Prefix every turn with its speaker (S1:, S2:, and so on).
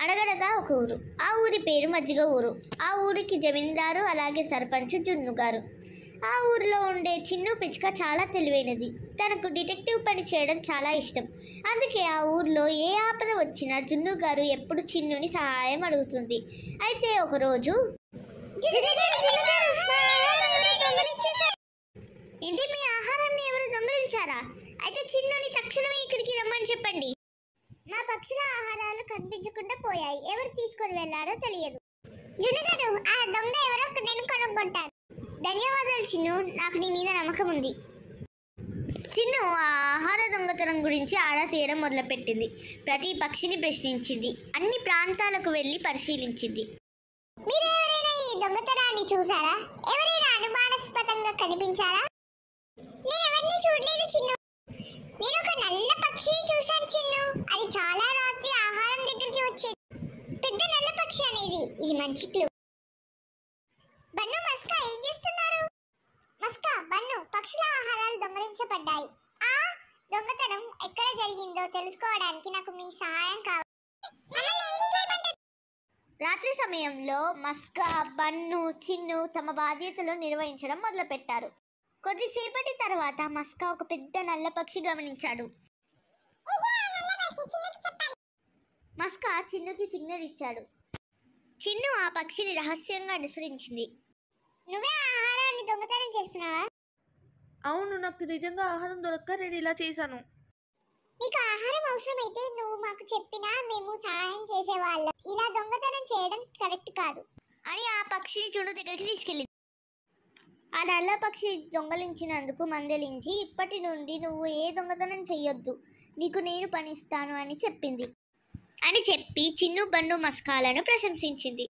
S1: అనగనగా ఒక ఊరు. ఆ ఊరి పేరు మజ్జిగ ఊరు. ఆ ఊరికి జమీందారు అలాగే సర్పంచ్ జున్ను గారు. ఆ ఊరిలో ఉండే చిన్ను పిచ్చుక చాలా తెలివైనది. తనకు డిటెక్టివ్ పని చేయడం చాలా ఇష్టం. అందుకే ఆ ఊరిలో ఏ ఆపద వచ్చినా జున్ను గారు ఎప్పుడు చిన్నుని సహాయం అడుగుతుంది. అయితే ఒకరోజు, ఏంటి మీ ఆహారాన్ని ఎవరు దొంగిలించారా? అయితే చిన్నుని తక్షణమే ఇక్కడికి రమ్మని చెప్పండి. నా పక్షుల ఆహారాలు కనిపించకుండా పోయాయి. ఎవరు తీసుకొని వెళ్లారో తెలియదు. జున్నుగారు, ఆ దొంగ ఎవరో నేను కనుక్కుంటాను. ధన్యవాదాలు చిన్ను, నాకు నీ మీద నమ్మకం ఉంది. చిన్ను ఆ ఆహార దొంగతనం గురించి ఆరా తీయడం మొదలుపెట్టింది. ప్రతి పక్షిని ప్రశ్నించింది. అన్ని ప్రాంతాలకు వెళ్ళి పరిశీలించింది. మీరు ఎవరైనా ఈ దొంగతనాన్ని చూసారా? ఎవరైనా అనుమానాస్పదంగా కనిపించారా? నేను ఎవరిని చూడలేదు చిన్ను. నేను ఒక నల్ల పక్షిని చూశాను చిన్ను. అది చాలా రాత్రి ఆహారం దగ్గరికి వచ్చేది. పెద్ద నల్ల పక్షి అనేది. ఇది మంచి క్లూ. బన్ను, మస్కా ఏం చేస్తున్నారు? మస్కా, బన్ను, పక్షుల ఆహారాలు దొంగలించబడ్డాయి. ఆ దొంగతనం ఎక్కడ జరిగిందో తెలుసుకోవడానికి నాకు మీ సహాయం కావాలి. రాత్రి సమయంలో మస్కా, బన్ను, చిన్ను తమ బాధ్యతలు నిర్వహించడం మొదలుపెట్టారు. కొద్దిసేపటి తర్వాత మస్కా ఒక పెద్ద నల్ల పక్షి గమనించాడు. మస్కా చిన్నుకి సిగ్నల్ ఇచ్చాడు. చిన్ను ఆ పక్షిని రహస్యంగా అనుసరించింది. నువ్వే ఆహారాన్ని దొంగతనం చేస్తున్నావా?
S2: అవును, నాకు నిజంగా ఆహారం దొరక్క నేను ఇలా చేశాను.
S1: నీకు ఆహారం అవసరమైతే నువ్వు మాకు చెప్పినా మేము సహాయం చేసేవాళ్ళం. ఇలా దొంగతనం చేయడం కరెక్ట్ కాదు అని ఆ పక్షిని చిన్ను దగ్గరికి తీసుకెళ్ళింది. ఆ నల్ల పక్షి దొంగలించినందుకు మందలించి, ఇప్పటి నుండి నువ్వు ఏ దొంగతనం చెయ్యొద్దు, నీకు నేను పనిస్తాను అని చెప్పి చిన్ను, బన్ను, మస్కాలను ప్రశంసించింది.